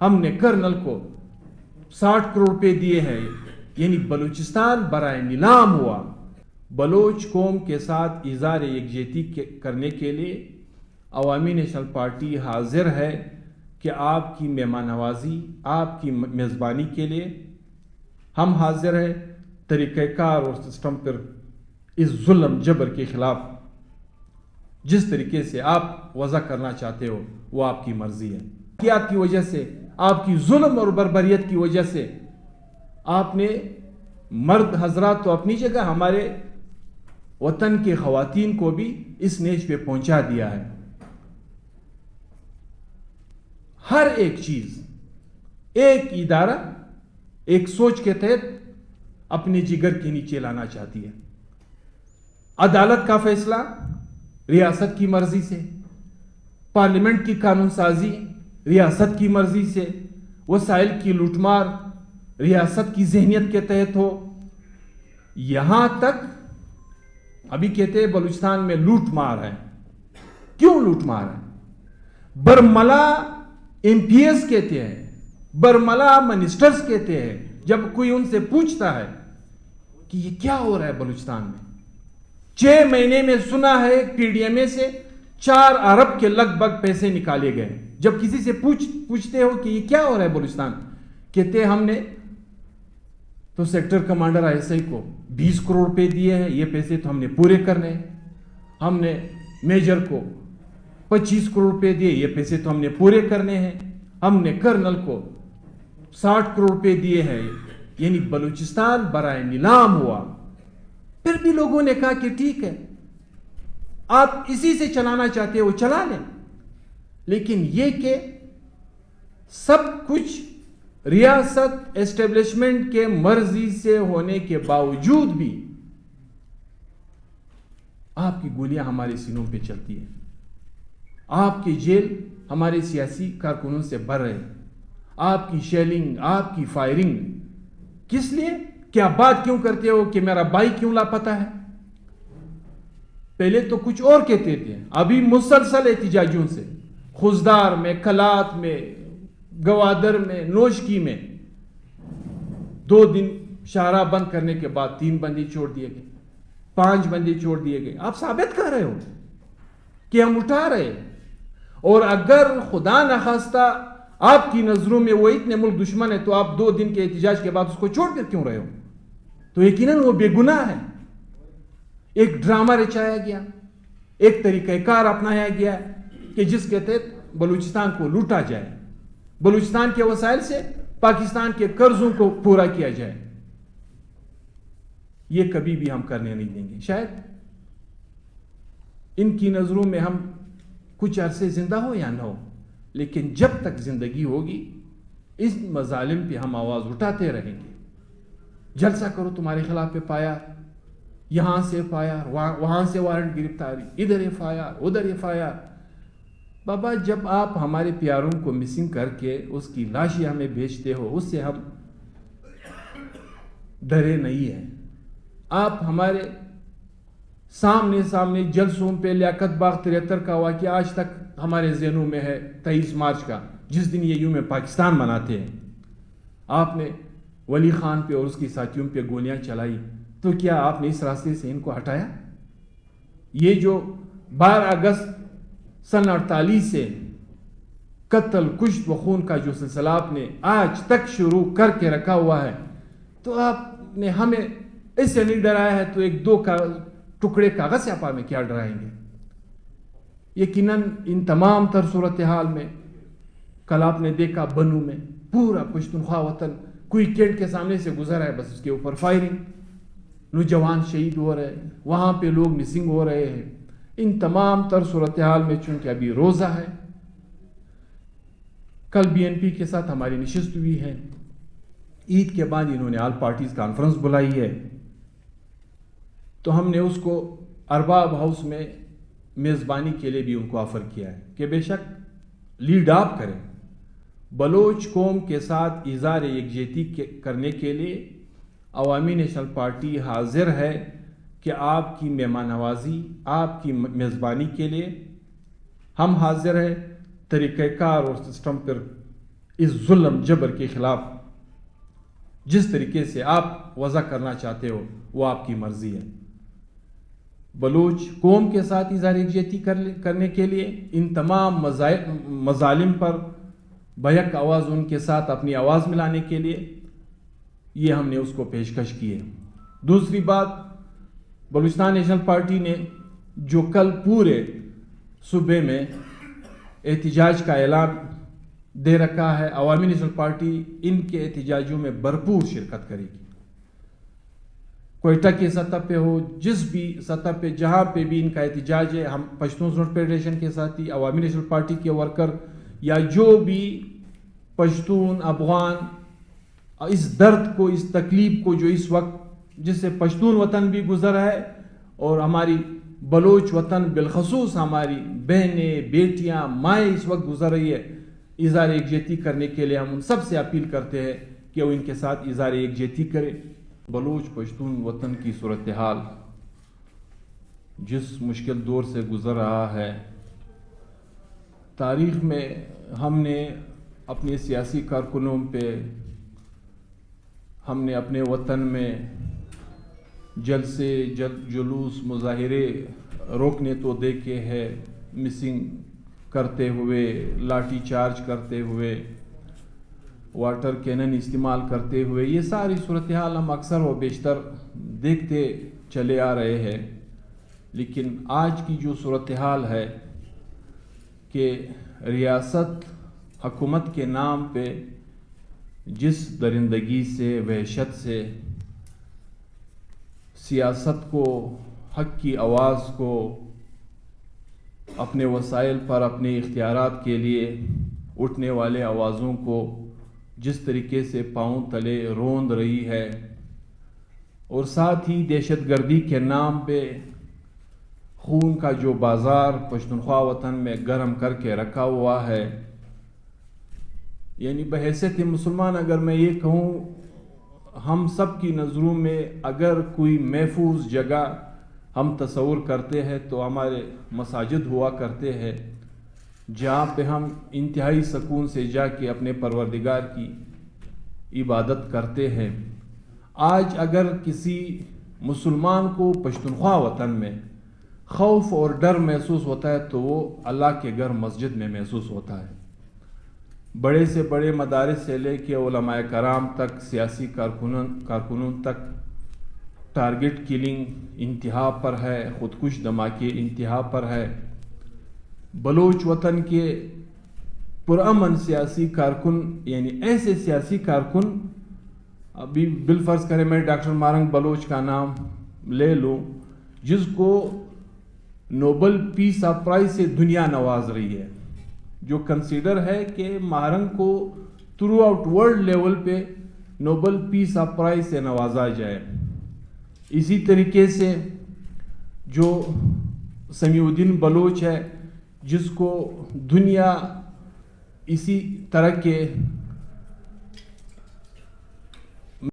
ہم نے کرنل کو 60 کروڑ روپے دیے ہیں، یعنی بلوچستان برائے نیلام ہوا۔ بلوچ قوم کے ساتھ اظہار یکجہتی کرنے کے لیے عوامی نیشنل پارٹی حاضر ہے کہ آپ کی مہمان نوازی، آپ کی میزبانی کے لیے ہم حاضر ہیں۔ طریقہ کار اور سسٹم پر اس ظلم جبر کے خلاف جس طریقے سے آپ وضع کرنا چاہتے ہو وہ آپ کی مرضی ہے۔ کی وجہ سے، آپ کی ظلم اور بربریت کی وجہ سے آپ نے مرد حضرات تو اپنی جگہ، ہمارے وطن کے خواتین کو بھی اس نیچ پہ پہنچا دیا ہے۔ ہر ایک چیز، ایک ادارہ ایک سوچ کے تحت اپنے جگر کے نیچے لانا چاہتی ہے۔ عدالت کا فیصلہ ریاست کی مرضی سے، پارلیمنٹ کی قانون سازی ریاست کی مرضی سے، وسائل کی لوٹ مار ریاست کی ذہنیت کے تحت ہو۔ یہاں تک ابھی کہتے ہیں بلوچستان میں لوٹ مار ہے۔ کیوں لوٹ مار ہے؟ برملا ایم پی ایس کہتے ہیں، برملا منسٹرز کہتے ہیں، جب کوئی ان سے پوچھتا ہے کہ یہ کیا ہو رہا ہے بلوچستان میں، 6 مہینے میں سنا ہے پی ڈی ایم اے سے 4 ارب کے لگ بھگ پیسے نکالے گئے۔ جب کسی سے پوچھتے ہو کہ یہ کیا ہو رہا ہے بلوچستان، کہتے ہم نے تو sector commander I S I کو 20 کروڑ روپے دیے ہیں، یہ پیسے تو ہم نے پورے کرنے ہیں۔ ہم نے میجر کو 25 کروڑ روپے دیے، یہ پیسے تو ہم نے پورے کرنے ہیں۔ ہم نے کرنل کو 60 کروڑ روپے دیے ہیں، یعنی بلوچستان برائے نیلام ہوا۔ پھر بھی لوگوں نے کہا کہ ٹھیک ہے، آپ اسی سے چلانا چاہتے ہو چلا لیں، لیکن یہ کہ سب کچھ ریاست اسٹیبلشمنٹ کے مرضی سے ہونے کے باوجود بھی آپ کی گولیاں ہمارے سینوں پہ چلتی ہیں، آپ کی جیل ہمارے سیاسی کارکنوں سے بھر رہے ہیں، آپ کی شیلنگ، آپ کی فائرنگ، کس لیے؟ کیا بات کیوں کرتے ہو کہ میرا بھائی کیوں لاپتہ ہے؟ پہلے تو کچھ اور کہتے تھے، ابھی مسلسل احتجاجوں سے خزدار میں، کلات میں، گوادر میں، نوشکی میں 2 دن شاہراہ بند کرنے کے بعد 3 بندے چھوڑ دیے گئے، 5 بندے چھوڑ دیے گئے۔ آپ ثابت کر رہے ہو کہ ہم اٹھا رہے ہیں، اور اگر خدا نخواستہ آپ کی نظروں میں وہ اتنے ملک دشمن ہے تو آپ 2 دن کے احتجاج کے بعد اس کو چھوڑ کر کیوں رہے ہو؟ تو یقیناً وہ بے گناہ ہے۔ ایک ڈرامہ رچایا گیا، ایک طریقہ کار اپنایا گیا کہ جس کے تحت بلوچستان کو لوٹا جائے، بلوچستان کے وسائل سے پاکستان کے قرضوں کو پورا کیا جائے۔ یہ کبھی بھی ہم کرنے نہیں دیں گے۔ شاید ان کی نظروں میں ہم کچھ عرصے زندہ ہو یا نہ ہو، لیکن جب تک زندگی ہوگی اس مظالم پہ ہم آواز اٹھاتے رہیں گے۔ جلسہ کرو تمہارے خلاف پہ پایا، یہاں سے فائر، وہاں سے وارنٹ گرفتاری، ادھر ایف آئی آر، ادھر ایف آئی آر۔ بابا جب آپ ہمارے پیاروں کو مسنگ کر کے اس کی لاشیں ہمیں بھیجتے ہو، اس سے ہم ڈرے نہیں ہیں۔ آپ ہمارے سامنے جلسوں پہ لیاقت باغ 73 کا واقعہ آج تک ہمارے ذہنوں میں ہے، 23 مارچ کا، جس دن یہ یوم پاکستان مناتے ہیں۔ آپ نے ولی خان پہ اور اس کی ساتھیوں پہ گولیاں چلائی، تو کیا آپ نے اس راستے سے ان کو ہٹایا؟ یہ جو 12 اگست سن 48 سے قتل، کشت و خون کا جو سلسلہ آپ نے آج تک شروع کر کے رکھا ہوا ہے، تو آپ نے ہمیں اس سے نہیں ڈرایا ہے، تو 1-2 ٹکڑے کاغذ سے آپ ہمیں کیا ڈرائیں گے؟ یقیناً ان تمام تر صورتحال میں کل آپ نے دیکھا بنو میں پورا پشتونخوا وطن کوئی کیٹ کے سامنے سے گزر ہے، بس اس کے اوپر فائرنگ، نوجوان شہید ہو رہے ہیں، وہاں پہ لوگ مسنگ ہو رہے ہیں۔ ان تمام تر صورتحال میں چونکہ ابھی روزہ ہے، کل بی این پی کے ساتھ ہماری نشست ہوئی ہے، عید کے بعد انہوں نے آل پارٹیز کانفرنس بلائی ہے، تو ہم نے اس کو ارباب ہاؤس میں میزبانی کے لیے بھی ان کو آفر کیا ہے کہ بے شک لیڈ آپ کریں۔ بلوچ قوم کے ساتھ اظہار یکجہتی کرنے کے لیے عوامی نیشنل پارٹی حاضر ہے کہ آپ کی مہمان نوازی، آپ کی میزبانی کے لیے ہم حاضر ہیں۔ طریقہ کار اور سسٹم پر اس ظلم جبر کے خلاف جس طریقے سے آپ وضع کرنا چاہتے ہو وہ آپ کی مرضی ہے۔ بلوچ قوم کے ساتھ اظہار یکجہتی کرنے کے لیے ان تمام مظالم پر بیک آواز ان کے ساتھ اپنی آواز ملانے کے لیے یہ ہم نے اس کو پیشکش کی ہے۔ دوسری بات، بلوچستان نیشنل پارٹی نے جو کل پورے صوبے میں احتجاج کا اعلان دے رکھا ہے، عوامی نیشنل پارٹی ان کے احتجاجوں میں بھرپور شرکت کرے گی۔ کوئٹہ کی سطح پہ ہو، جس بھی سطح پہ جہاں پہ بھی ان کا احتجاج ہے، ہم پشتون زون فیڈریشن کے ساتھی، عوامی نیشنل پارٹی کے ورکر یا جو بھی پشتون افغان اس درد کو، اس تکلیف کو جو اس وقت جس سے پشتون وطن بھی گزرا ہے اور ہماری بلوچ وطن بالخصوص ہماری بہنیں، بیٹیاں، مائیں اس وقت گزر رہی ہے، اظہار یکجہتی کرنے کے لیے ہم ان سب سے اپیل کرتے ہیں کہ وہ ان کے ساتھ اظہار یکجہتی کرے۔ بلوچ پشتون وطن کی صورتحال جس مشکل دور سے گزر رہا ہے، تاریخ میں ہم نے اپنے سیاسی کارکنوں پہ، ہم نے اپنے وطن میں جلسے، جلوس، مظاہرے روکنے تو دیکھے ہیں، مسنگ کرتے ہوئے، لاٹھی چارج کرتے ہوئے، واٹر کینن استعمال کرتے ہوئے، یہ ساری صورتحال ہم اکثر و بیشتر دیکھتے چلے آ رہے ہیں۔ لیکن آج کی جو صورتحال ہے کہ ریاست حکومت کے نام پہ جس درندگی سے، وحشت سے سیاست کو، حق کی آواز کو، اپنے وسائل پر اپنے اختیارات کے لیے اٹھنے والے آوازوں کو جس طریقے سے پاؤں تلے روند رہی ہے، اور ساتھ ہی دہشت گردی کے نام پہ خون کا جو بازار پشتونخوا وطن میں گرم کر کے رکھا ہوا ہے، یعنی بحیثیت مسلمان اگر میں یہ کہوں، ہم سب کی نظروں میں اگر کوئی محفوظ جگہ ہم تصور کرتے ہیں تو ہمارے مساجد ہوا کرتے ہیں، جہاں پہ ہم انتہائی سکون سے جا کے اپنے پروردگار کی عبادت کرتے ہیں۔ آج اگر کسی مسلمان کو پشتونخوا وطن میں خوف اور ڈر محسوس ہوتا ہے تو وہ اللہ کے گھر مسجد میں محسوس ہوتا ہے۔ بڑے سے بڑے مدارس سے لے کے علماء کرام تک، سیاسی کارکنوں تک ٹارگٹ کلنگ انتہا پر ہے، خودکش دھماکے انتہا پر ہے۔ بلوچ وطن کے پرامن سیاسی کارکن، یعنی ایسے سیاسی کارکن، ابھی بالفرض کریں میں ڈاکٹر مارنگ بلوچ کا نام لے لوں، جس کو نوبل پیس آف پرائز سے دنیا نواز رہی ہے، جو کنسیڈر ہے کہ مارنگ کو تھرو آؤٹ ورلڈ لیول پہ نوبل پیس آف پرائز سے نوازا جائے۔ اسی طریقے سے جو سمیع الدین بلوچ ہے، جس کو دنیا اسی طرح کے